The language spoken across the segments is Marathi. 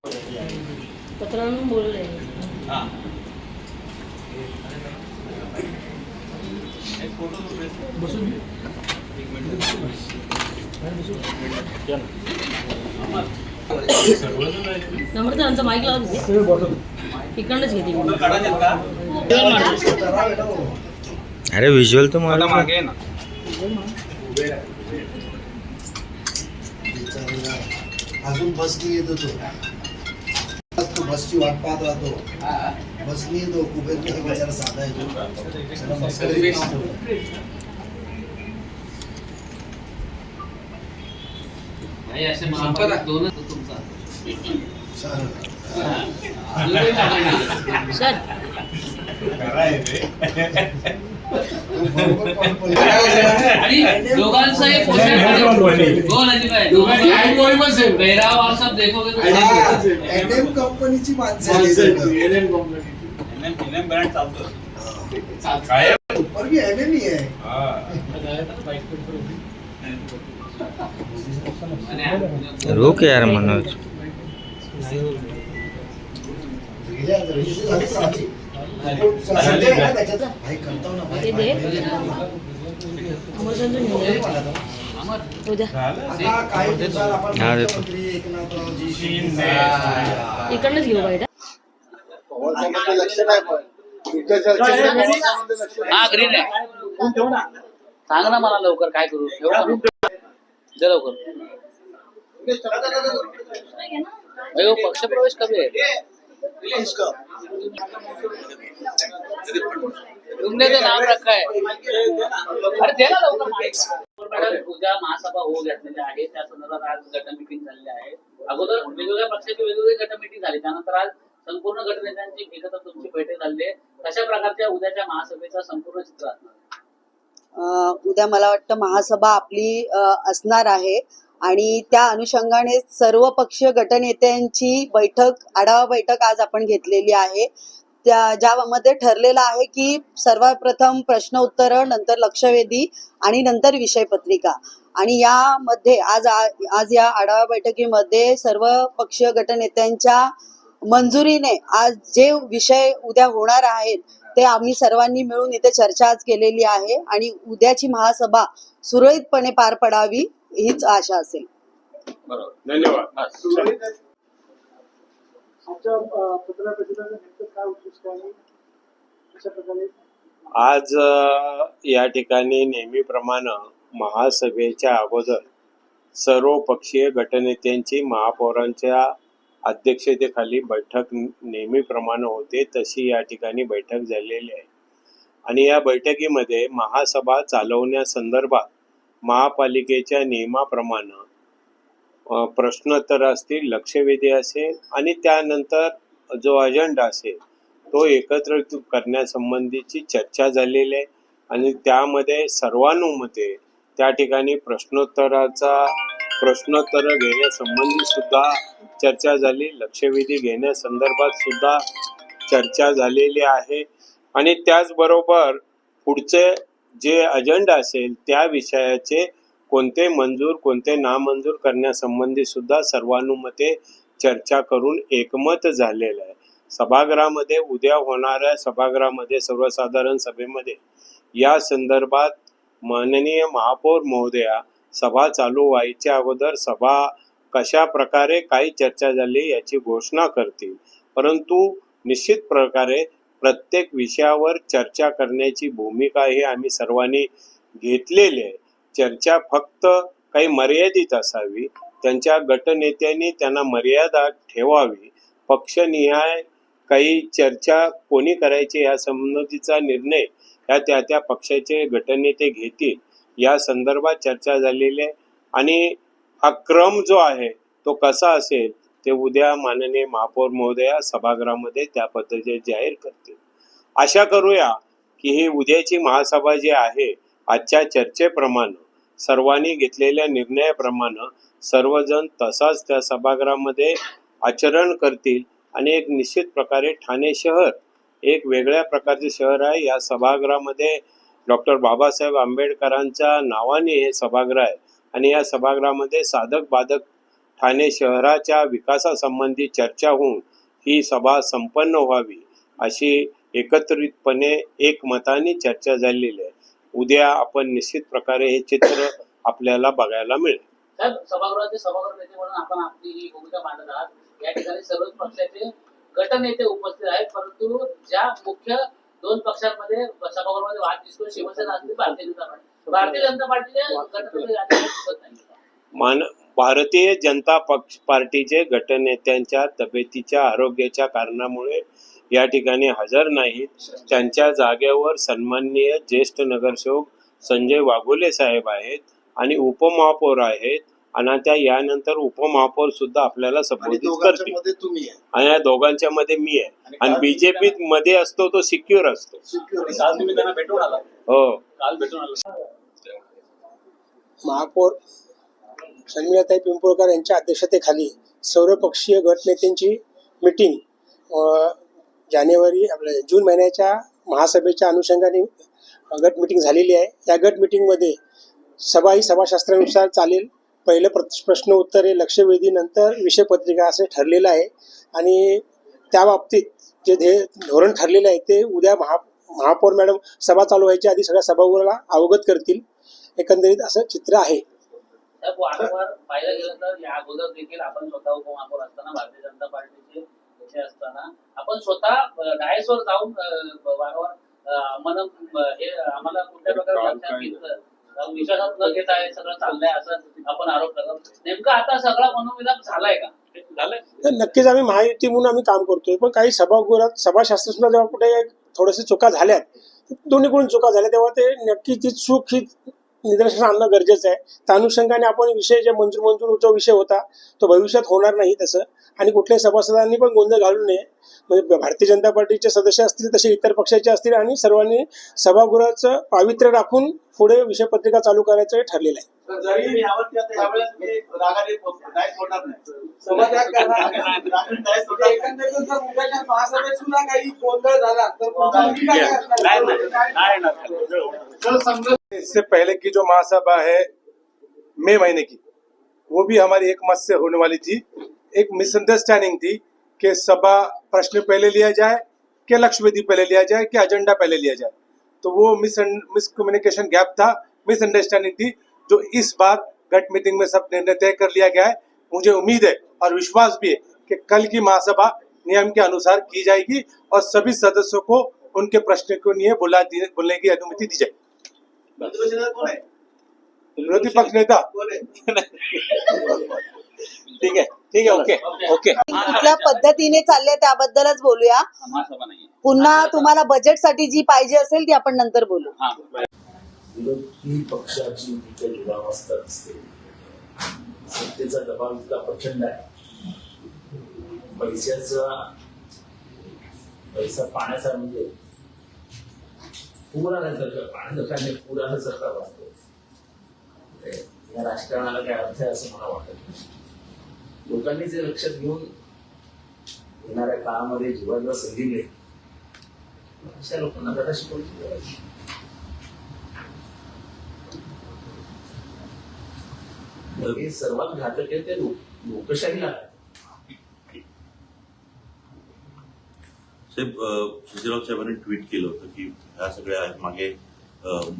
पत्रावरून बोलले. हां बसून एक मिनिट नम्रता यांचा माईक लावत इकडनंच घेते मी. अरे विज्युअल तो मला मागे ना अजून बस नाही येतो तो बसची वाट पाहत राहतो. बस नाही येतो कुबेर बिचारा साधा येतो. त्याला मस्करी करतो. असे महापौर दोनच तुमचा चालेल. सर बरोबर पण बोलला. आणि दोघांचा एक दोन अजिबात पेहराव और सब देखोगे तो NM कंपनीची माणसं आहेत सगळं. NM ब्रँड चालतो काय ऊपर भी NM ही है. रुक यार मनोज. संजय आहे ना त्याच्यात? भाई करतो ना भाई. ते दे. अमर संजू उद्या आता काही दिवसात आपण हा, देतो. मुख्यमंत्री एकनाथरावजी शिंदे. इकडनंच घेऊ बाईट. लक्ष नाही पण तुमच्या चर्चेमध्ये हा ग्रीन आहे सांग ना मला लवकर काय करू ठेव ना. दे लवकर अयो पक्षप्रवेश कधी आहे तुमने तो नाम रखा है अरे दे ना लवकर उद्या महासभा होऊ घातलेली आहे त्या संदर्भात आज गट मीटिंग झालेली आहे. अगोदर वेगवेगळ्या पक्षाची वेगवेगळी गट मीटिंग झाली त्यानंतर आज संपूर्ण गटनेत्यांची एकत्र तुमची बैठक झाली आहे. कशा प्रकारच्या उद्याच्या महासभेचा संपूर्ण चित्र असणार? उद्या मला वाटतं महासभा आपली असणार आहे आणि त्या अनुषंगाने सर्व पक्षीय गटनेत्यांची आढावा बैठक आज आपण घेतलेली आहे. ज्यामध्ये ठरलेलं आहे की सर्वप्रथम प्रश्न उत्तर, नंतर लक्षवेधी आणि नंतर विषय पत्रिका. आणि यामध्ये आज या आढावा बैठकीमध्ये सर्व पक्षीय गटनेत्यांच्या मंजुरीने आज जे विषय उद्या होणार आहेत ते आम्ही सर्वांनी मिळून इथे चर्चा आज केलेली आहे आणि उद्याची महासभा सुरळीतपणे पार पडावी हीच आशा असेल. बरोबर धन्यवाद. आज या ठिकाणी नेहमीप्रमाणे महासभेच्या अगोदर सर्व पक्षीय गटनेत्यांची महापौरांच्या अध्यक्षतेखाली बैठक नेहमीप्रमाणे होते तशी या ठिकाणी बैठक झालेली आहे. आणि या बैठकीमध्ये महासभा चालवण्यासंदर्भात महापालिकेच्या नियमाप्रमाणे प्रश्नोत्तर असतील, लक्षवेधी असेल आणि त्यानंतर जो अजेंडा असेल तो एकत्रित करण्यासंबंधीची चर्चा झालेली आहे. आणि त्यामध्ये सर्वानुमते त्या ठिकाणी प्रश्नोत्तर घेण्यासंबंधी सुद्धा चर्चा झाली, लक्षवेधी घेण्यासंदर्भात सुद्धा चर्चा झालेली आहे. आणि त्याचबरोबर पुढचे जे अजेंडा असेल त्या विषयाचे कोणते मंजूर कोणते नामंजूर करण्यासंबंधी सुद्धा सर्वानुमते चर्चा करून एकमत झालेलं आहे. सभागृहामध्ये उद्या होणाऱ्या सभागृहामध्ये सर्वसाधारण सभेमध्ये या संदर्भात माननीय महापौर महोदया सभा चालू व्हायच्या अगोदर सभा कशा प्रकारे काही चर्चा झाली याची घोषणा करतील. परंतु निश्चित प्रकारे प्रत्येक विषयावर चर्चा करण्याची भूमिका ही आम्ही सर्वांनी घेतलेली आहे. चर्चा फक्त काही मर्यादित असावी, त्यांच्या गटनेत्यांनी त्यांना मर्यादा ठेवावी. पक्षनिहाय काही चर्चा कोणी करायची या संबंधीचा निर्णय त्या पक्षाचे गटनेते घेतील या संदर्भात चर्चा झालेली आहे. आणि हा क्रम जो आहे तो कसा असेल ते उद्या माननीय महापौर महोदया सभागृहामध्ये त्या पद्धतीने जाहीर करतील. आशा करूया की ही उद्याची महासभा जी आहे आजच्या चर्चेप्रमाणे सर्वांनी घेतलेल्या निर्णयाप्रमाणे सर्वजण तसाच त्या सभागृहामध्ये आचरण करतील. आणि एक निश्चित प्रकारे ठाणे शहर एक वेगळ्या प्रकारचे शहर आहे. या सभागृहामध्ये डॉक्टर बाबासाहेब आंबेडकरांच्या नावाने हे सभागृह आहे आणि या सभागृहामध्ये साधक बाधक ठाणे शहराच्या विकासासंबंधी चर्चा होऊन ही सभा संपन्न व्हावी अशी एकत्रितपणे एकमताने चर्चा झालेली आहे. उद्या आपण निश्चित प्रकारे हे चित्र आपल्याला बघायला मिळेल. साहेब, सभागृहाचे सभागृह नेते म्हणून आपण आपली ही भूमिका मांडत आहात. या ठिकाणी सर्वच पक्षाचे गटनेते उपस्थित आहेत, परंतु ज्या मुख्य दोन पक्षांमध्ये सभागृहामध्ये वाद दिसतो, शिवसेना असतील, भारतीय जनता पार्टी. भारतीय जनता पार्टीचे गटनेते या ठिकाणी दिसत नाही. भारतीय जनता पार्टीचे गटनेत्यांच्या तब्येतीच्या आरोग्याच्या कारणामुळे या ठिकाणी हजर नाहीत. त्यांच्या जागेवर सन्माननीय ज्येष्ठ नगरसेवक संजय वाघोले साहेब आहेत आणि उपमहापौर आहेत आणि त्या यानंतर उपमहापौर सुद्धा आपल्याला संबोधित करतील. मध्ये तुम्ही आहे आणि या दोघांच्या मध्ये मी आहे आणि बीजेपी मध्ये असतो तो सिक्युअर असतो. काल तुम्ही त्यांना भेटून आला. हो, काल भेटून आला. महापौर शर्मिलाताई पिंपळकर यांच्या अध्यक्षतेखाली सर्वपक्षीय गटनेत्यांची मीटिंग जून महिन्याच्या महासभेच्या अनुषंगाने गट मीटिंग झालेली आहे. या गट मीटिंगमध्ये सभा ही सभाशास्त्रानुसार चालेल. पहिलं प्रश्न उत्तरे, लक्षवेधी, नंतर विषयपत्रिका असे ठरलेलं आहे आणि त्या बाबतीत जे धोरण ठरलेलं आहे ते उद्या महापौर मॅडम सभा चालू व्हायच्या आधी सगळ्या सभागृहाला अवगत करतील. एकंदरीत असं चित्र आहे. वारंवार पाहिलं गेलं तर या अगोदर देखील आपण स्वतः उपमहापौर असताना, भारतीय जनता पार्टीचे विषय असताना आपण स्वतः डायसवर जाऊन वारंवार आम्हाला कुठल्या प्रकारे लक्षात घेतलं, विश्वासात न घेता आहे सगळं चाललंय असं आपण आरोप करतो. नेमका आता सगळा मनोविलाप झालाय का? तर नक्कीच आम्ही महायुती म्हणून आम्ही काम करतोय, पण काही सभागृहात सभाशास्त्र सुद्धा जेव्हा कुठे थोडेसे चुका झाल्यात, दोन्हीकडून चुका झाल्या, तेव्हा ते नक्की ती चूक ही निदर्शनास आणणं गरजेचं आहे. त्या अनुषंगाने आपण विषय जे मंजूर जो विषय होता तो भविष्यात होणार नाही तसं, आणि कुठल्याही सभासदांनी पण गोंधळ घालू नये. म्हणजे भारतीय जनता पार्टीचे सदस्य असतील तसे इतर पक्षाचे असतील आणि सर्वांनी सभागृहाचं पावित्र्य राखून पुढे विषयपत्रिका चालू करायचं ठरलेलं आहे. जरी यावरती आता यावेळेस मी रागाने नाही सोडणार नाही, समाजात महासभेत सुद्धा काही गोंधळ झाला तर इससे पहले की जो महासभा है मई महीने की, वो भी हमारी एक मत से होने वाली थी. एक मिसअंडरस्टैंडिंग थी कि सभा प्रश्न पहले लिया जाए, कि लक्षवेधी पहले लिया जाए, कि एजेंडा पहले लिया जाए. तो वो मिसकम्युनिकेशन गैप था, मिसअंडरस्टैंडिंग थी, जो इस बार गट मीटिंग में सब निर्णय तय कर लिया गया है. मुझे उम्मीद है और विश्वास भी है कि कल की महासभा नियम के अनुसार की जाएगी और सभी सदस्यों को उनके प्रश्न को लिए बोलने की अनुमति दी जाएगी. विरोधी पक्ष नेता ठीक आहे, ओके ओके. कुठल्या पद्धतीने चालले त्याबद्दलच बोलूया. महासभा नाही. पुन्हा तुम्हाला बजेटसाठी जी पाहिजे असेल ती आपण नंतर बोलू. विरोधी पक्षाची जी दुरावस्था असते, सत्तेचा दबाव इतका प्रचंड आहे, पैसा पाण्याचा म्हणजे पूर आल्यासारखं, पाण्याचा पूर आल्यासारखा वाटतो. या राजकारणाला काय अर्थ आहे असं मला वाटत नाही. लोकांनी जे लक्षात घेऊन येणाऱ्या काळामध्ये जीवाला संधी मिळेल अशा लोकांना धडा शिकवण्याची गरज आहे. हे सर्वात घातक आहे ते लोकशाहीला आहे. साहेब, शशिराव साहेबांनी ट्विट केलं होतं की ह्या सगळ्या मागे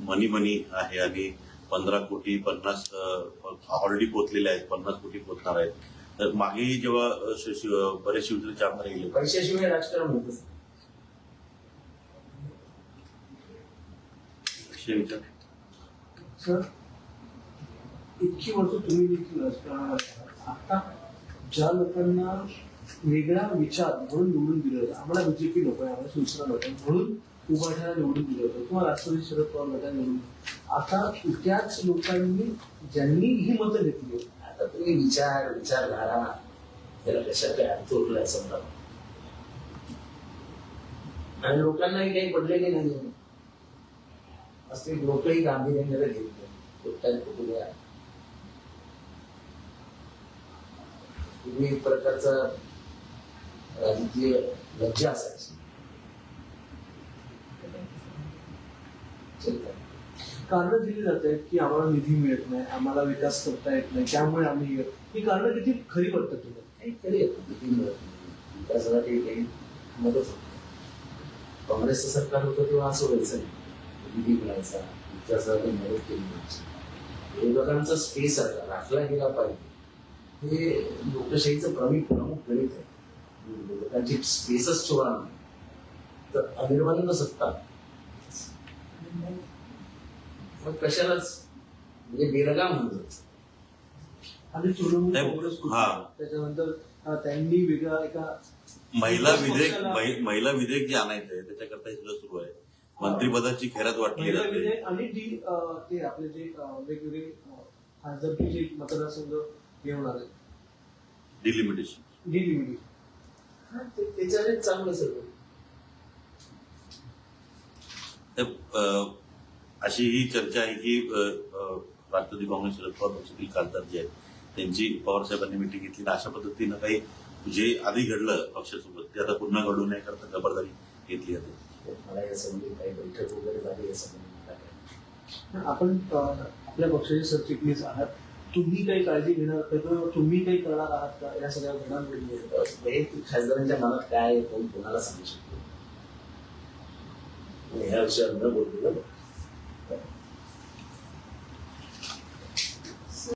मनी आहे आणि 15 कोटी 50 ऑलरेडी पोहोचलेले आहेत, 50 कोटी पोहोचणार आहेत. तर मागेही जेव्हा बरेच शिवसेनेचे आमदार गेले, पैशाशिवाय राजकारण होतच विचार सर. इतकी वर्ष तुम्ही देखील राजकारणात, आता ज्या लोकांना वेगळा विचार म्हणून निवडून दिलं होतं, आम्हाला बीजेपी नको आहे, आम्हाला शिवसेना नको म्हणून उभाठ्याला निवडून दिलं होतं, किंवा राष्ट्रवादी शरद पवार गटाने निवडून. आता त्याच लोकांनी ज्यांनी ही मतं घेतली, आता तुम्ही विचारधारा त्याला कशा काय अर्थ उरलाय समजा, आणि लोकांनाही काही पडलेले नाही असते. लोकही गांभीर्याने घेतले तुम्ही एक प्रकारचा राजकीय लज्जा असायची. कारणं दिली जात आहेत की आम्हाला निधी मिळत नाही, आम्हाला विकास करता येत नाही, त्यामुळे आम्ही ही कारणं किती खरी वाटतात तुला? खरी आहेत, निधी मिळत नाही, विकासासाठी काही मदत होत नाही. काँग्रेसचं सरकार होतं तेव्हा असं व्हायचं नाही, निधी मिळायचा, विकासासाठी मदत केली जायची. विरोधकांचा स्पेस राखला गेला पाहिजे, हे लोकशाहीचं प्रमुख गणित आहे. विरोधकांची स्पेसच ठेवणार नाही तर अनिर्वाण सत्ता मग कशालाच म्हणजे बेलगाम होऊन जायचं. आणि तृणमूल काँग्रेस हा. त्याच्यानंतर त्यांनी वेगळा एका महिला विधेयक जे आणायचं आहे त्याच्याकरता हे सगळं सुरू आहे. मंत्रिपदाची खैरात वाटली महिला जाते विधेयक आणि ते आपले जे वेगवेगळे खासदारकीचे मतदारसंघ हे होणार आहेत, डिलिमिटेशन. त्याच्याने चांगलं सगळं. अशी ही चर्चा आहे की राष्ट्रवादी काँग्रेस शरद पवार पक्षातील खासदार जे आहेत त्यांची पवार साहेबांनी मिटिंग घेतली. अशा पद्धतीनं काही जे आधी घडलं पक्षासोबत ते आता पुन्हा घडू नये करता खबरदारी घेतली जाते. मला या संबंधी काही बैठक वगैरे झाली या संबंधी. आपण आपल्या पक्षाचे सरचिटणीस आहात, तुम्ही काही काळजी घेणार किंवा तुम्ही काही करणार आहात का या सगळ्या घडामोडी? खासदारांच्या मनात काय कोण कोणाला सांगू शकतो ह्या विषयावर न बोललेलं